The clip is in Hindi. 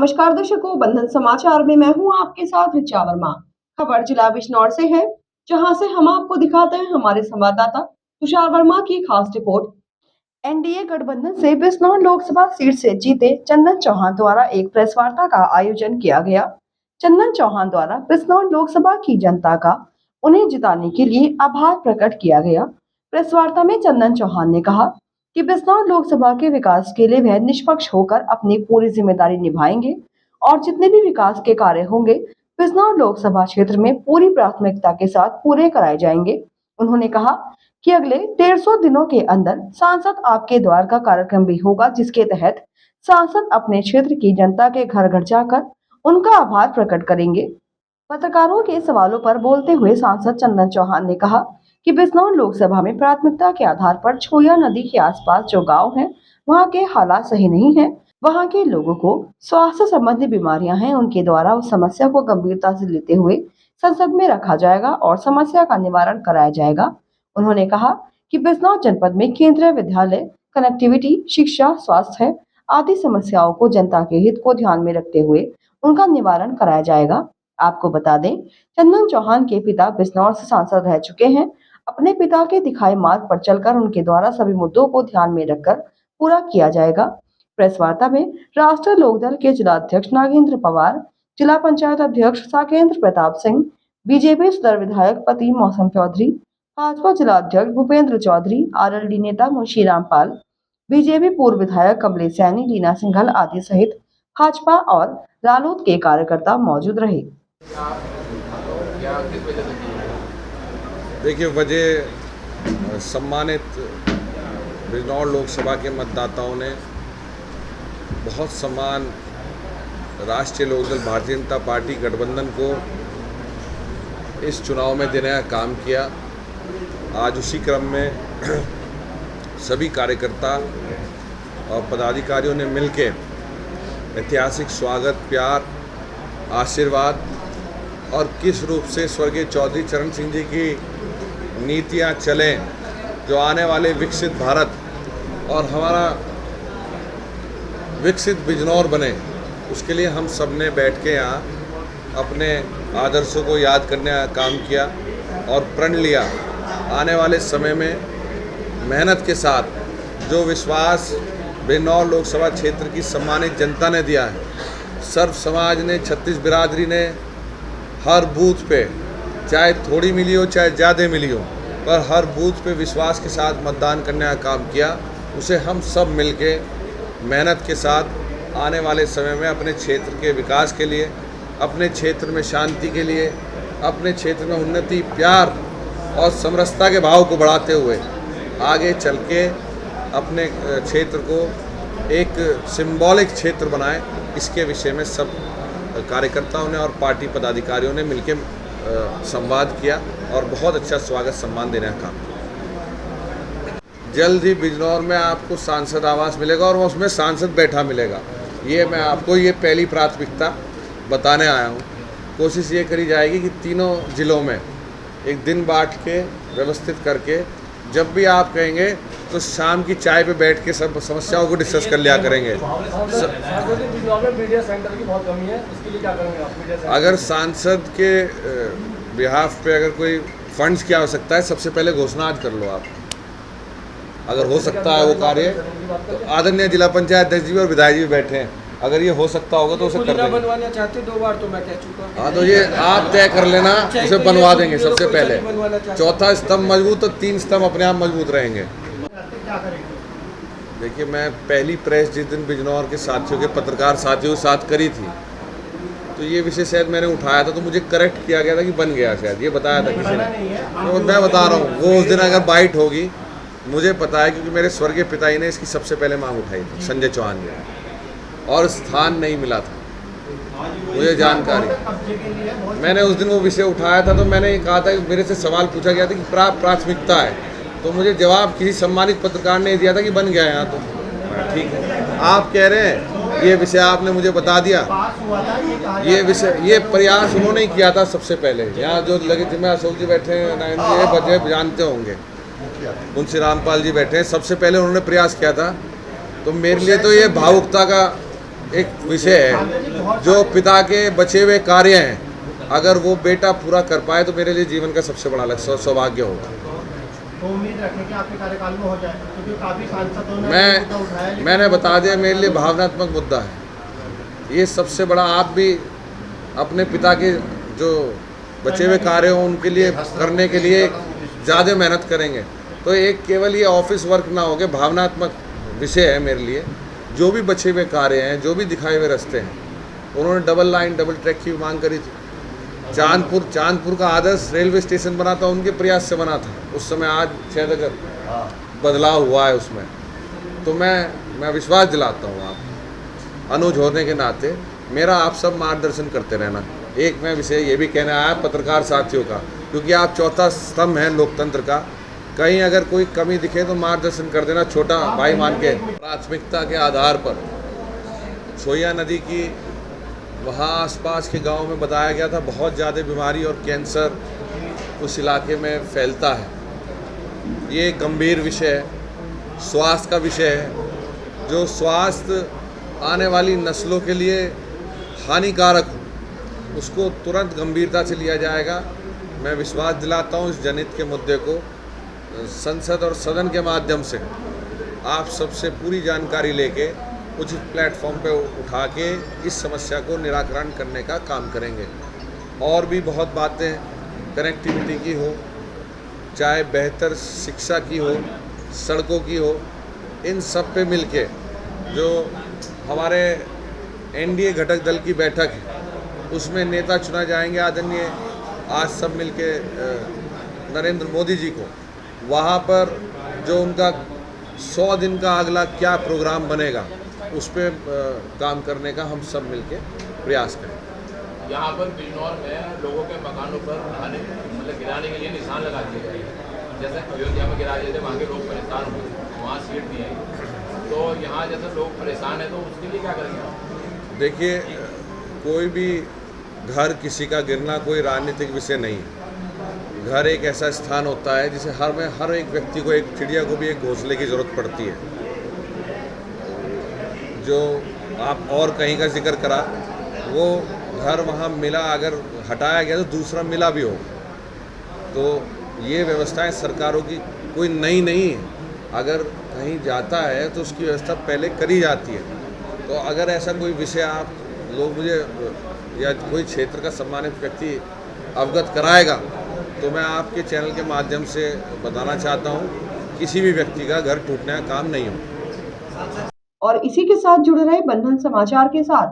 नमस्कार दर्शकों, बंधन समाचार में मैं हूं आपके साथ ऋचा वर्मा। खबर जिला बिजनौर से है, जहां से हम आपको दिखाते हैं हमारे संवाददाता तुषार वर्मा की खास रिपोर्ट। एनडीए गठबंधन से बिजनौर लोकसभा सीट से जीते चंदन चौहान द्वारा एक प्रेस वार्ता का आयोजन किया गया। चंदन चौहान द्वारा बिजनौर लोकसभा की जनता का उन्हें जिताने के लिए आभार प्रकट किया गया। प्रेस वार्ता में चंदन चौहान ने कहा कि बिजनौर लोकसभा के विकास के लिए वह निष्पक्ष होकर अपनी पूरी जिम्मेदारी निभाएंगे और जितने भी विकास के कार्य होंगे बिजनौर लोकसभा क्षेत्र में पूरी प्राथमिकता के साथ पूरे कराए जाएंगे। उन्होंने कहा कि अगले 150 दिनों के अंदर सांसद आपके द्वार का कार्यक्रम भी होगा, जिसके तहत सांसद अपने क्षेत्र की जनता के घर घर जाकर उनका आभार प्रकट करेंगे। पत्रकारों के सवालों पर बोलते हुए सांसद चंदन चौहान ने कहा कि बिजनौर लोकसभा में प्राथमिकता के आधार पर छोया नदी के आसपास जो गांव हैं, वहां के हालात सही नहीं है। वहां के लोगों को स्वास्थ्य संबंधी बीमारियां हैं, उनके द्वारा उस समस्या को गंभीरता से लेते हुए संसद में रखा जाएगा और समस्या का निवारण कराया जाएगा। उन्होंने कहा कि बिजनौर जनपद में केंद्रीय विद्यालय, कनेक्टिविटी, शिक्षा, स्वास्थ्य आदि समस्याओं को जनता के हित को ध्यान में रखते हुए उनका निवारण कराया जाएगा। आपको बता दें, चंदन चौहान के पिता बिजनौर से सांसद रह चुके हैं। अपने पिता के दिखाए मार्ग पर चलकर उनके द्वारा सभी मुद्दों को ध्यान में रखकर पूरा किया जाएगा। प्रेस वार्ता में राष्ट्रीय लोकदल के जिला अध्यक्ष नागेंद्र पवार, जिला पंचायत अध्यक्ष साकेंद्र प्रताप सिंह, बीजेपी सदर विधायक पति मौसम चौधरी, भाजपा जिला अध्यक्ष भूपेंद्र चौधरी, आरएलडी नेता मुंशीराम पाल, बीजेपी पूर्व विधायक कमलेश सैनी, लीना सिंघल आदि सहित भाजपा और रालोद के कार्यकर्ता मौजूद रहे। देखिए, वजह सम्मानित बिजनौर लोकसभा के मतदाताओं ने बहुत सम्मान राष्ट्रीय लोकदल भारतीय जनता पार्टी गठबंधन को इस चुनाव में देने का काम किया। आज उसी क्रम में सभी कार्यकर्ता और पदाधिकारियों ने मिलकर ऐतिहासिक स्वागत, प्यार, आशीर्वाद और किस रूप से स्वर्गीय चौधरी चरण सिंह जी की नीतियां चलें, जो आने वाले विकसित भारत और हमारा विकसित बिजनौर बने, उसके लिए हम सब ने बैठ के यहाँ अपने आदर्शों को याद करने का काम किया और प्रण लिया। आने वाले समय में मेहनत के साथ जो विश्वास बिजनौर लोकसभा क्षेत्र की सम्मानित जनता ने दिया है, सर्व समाज ने, 36 बिरादरी ने हर बूथ पे, चाहे थोड़ी मिली हो चाहे ज़्यादा मिली हो, पर हर बूथ पे विश्वास के साथ मतदान करने का काम किया। उसे हम सब मिलके मेहनत के साथ आने वाले समय में अपने क्षेत्र के विकास के लिए, अपने क्षेत्र में शांति के लिए, अपने क्षेत्र में उन्नति, प्यार और समरसता के भाव को बढ़ाते हुए आगे चल के अपने क्षेत्र को एक सिंबॉलिक क्षेत्र बनाएं, इसके विषय में सब कार्यकर्ताओं ने और पार्टी पदाधिकारियों ने मिलकर संवाद किया और बहुत अच्छा स्वागत सम्मान देने का काम किया। जल्द ही बिजनौर में आपको सांसद आवास मिलेगा और उसमें सांसद बैठा मिलेगा। ये मैं आपको ये पहली प्राथमिकता बताने आया हूँ। कोशिश ये करी जाएगी कि तीनों जिलों में एक दिन बांट के व्यवस्थित करके, जब भी आप कहेंगे तो शाम की चाय पे बैठ के सब समस्याओं को डिस्कस कर लिया करेंगे। अगर सांसद के बिहाफ पे अगर कोई फंड्स की आवश्यकता है, सबसे पहले घोषणा आज कर लो आप। अगर हो सकता है वो कार्य, तो आदरणीय जिला पंचायत अध्यक्ष जी और विधायक जी बैठे हैं, अगर ये हो सकता होगा तो उसे कर देंगे। बनवाना चाहते 2 बार तो मैं कह चुका। हाँ, तो ये आप तय कर लेना, उसे बनवा देंगे सबसे पहले। चौथा स्तंभ मजबूत तो 3 स्तंभ अपने आप मजबूत रहेंगे। देखिए, मैं पहली प्रेस जिस दिन बिजनौर के साथियों के पत्रकार साथियों के साथ करी थी, तो ये विषय शायद मैंने उठाया था, तो मुझे करेक्ट किया गया था कि बन गया, शायद ये बताया था किसी ने। तो मैं बता रहा हूँ, वो उस दिन अगर बाइट होगी, मुझे पता है क्योंकि मेरे स्वर्गीय पिताजी ने इसकी सबसे पहले मांग उठाई थी, संजय चौहान ने, और स्थान नहीं मिला था, मुझे जानकारी। मैंने उस दिन वो विषय उठाया था, तो मैंने ये कहा था कि मेरे से सवाल पूछा गया था कि प्राथमिकता है, तो मुझे जवाब किसी सम्मानित पत्रकार ने दिया था कि बन गया यहाँ। तो ठीक है, आप कह रहे हैं, ये विषय आपने मुझे बता दिया। ये विषय, ये प्रयास उन्होंने ही किया था सबसे पहले। यहाँ जो लगे जिम्मे अशोक जी बैठे हैं, ये बजे जानते होंगे, मुंशीराम पाल जी बैठे हैं, सबसे पहले उन्होंने प्रयास किया था। तो मेरे लिए तो ये भावुकता का एक विषय है जो पिता के बचे हुए कार्य हैं, अगर वो बेटा पूरा कर पाए तो मेरे लिए जीवन का सबसे बड़ा लक्ष्य सौभाग्य होगा। तो उम्मीद रखें कि आपके कार्यकाल में हो जाए, क्योंकि काफ़ी सांसदों ने मैंने बता दिया, मेरे लिए भावनात्मक मुद्दा है ये सबसे बड़ा। आप भी अपने पिता के जो बचे हुए कार्य हों उनके लिए करने के लिए ज़्यादा मेहनत करेंगे, तो एक केवल ये ऑफिस वर्क ना हो के भावनात्मक विषय है मेरे लिए। जो भी बचे हुए कार्य हैं, जो भी दिखाए हुए रास्ते हैं, उन्होंने डबल लाइन डबल ट्रैक की मांग करी थी। चांदपुर का आदर्श रेलवे स्टेशन बना था, उनके प्रयास से बना था उस समय। आज शायद बदलाव हुआ है उसमें, तो मैं विश्वास दिलाता हूँ आप अनुज होने के नाते मेरा आप सब मार्गदर्शन करते रहना। एक मैं विषय ये भी कहना आया पत्रकार साथियों का, क्योंकि आप चौथा स्तंभ हैं लोकतंत्र का, कहीं अगर कोई कमी दिखे तो मार्गदर्शन कर देना, छोटा भाई मान के। प्राथमिकता के आधार पर सोया नदी की वहाँ आसपास के गांव में बताया गया था बहुत ज़्यादा बीमारी और कैंसर उस इलाके में फैलता है। ये एक गंभीर विषय है, स्वास्थ्य का विषय है, जो स्वास्थ्य आने वाली नस्लों के लिए हानिकारक हो उसको तुरंत गंभीरता से लिया जाएगा। मैं विश्वास दिलाता हूँ इस जनहित के मुद्दे को संसद और सदन के माध्यम से आप सबसे पूरी जानकारी लेके उचित प्लेटफॉर्म पे उठा के इस समस्या को निराकरण करने का काम करेंगे। और भी बहुत बातें कनेक्टिविटी की हो, चाहे बेहतर शिक्षा की हो, सड़कों की हो, इन सब पे मिलके जो हमारे एनडीए घटक दल की बैठक है उसमें नेता चुना जाएंगे आदरणीय, आज सब मिलके नरेंद्र मोदी जी को वहाँ पर जो उनका 100 दिन का अगला क्या प्रोग्राम बनेगा उस पर काम करने का हम सब मिलके प्रयास करें। यहाँ पर बिजनौर में लोगों के मकानों पर गिराने के लिए निशान लगा दिए गए, जैसे अयोध्या में गिरा दिए थे, वहाँ के लोग परेशान हुए, वहाँ सीट नहीं आई, तो यहाँ जैसे लोग परेशान हैं तो उसके लिए क्या करेंगे? देखिए, कोई भी घर किसी का गिरना कोई राजनीतिक विषय नहीं है। घर एक ऐसा स्थान होता है जिसे हर एक व्यक्ति को, एक चिड़िया को भी एक घोंसले की ज़रूरत पड़ती है। जो आप और कहीं का जिक्र करा, वो घर वहाँ मिला, अगर हटाया गया तो दूसरा मिला भी हो, तो ये व्यवस्थाएं सरकारों की कोई नई नहीं है। अगर कहीं जाता है तो उसकी व्यवस्था पहले करी जाती है। तो अगर ऐसा कोई विषय आप लोग मुझे या कोई क्षेत्र का सम्मानित व्यक्ति अवगत कराएगा तो मैं आपके चैनल के माध्यम से बताना चाहता हूँ, किसी भी व्यक्ति का घर टूटने का काम नहीं हो। और इसी के साथ जुड़े रहे बंधन समाचार के साथ।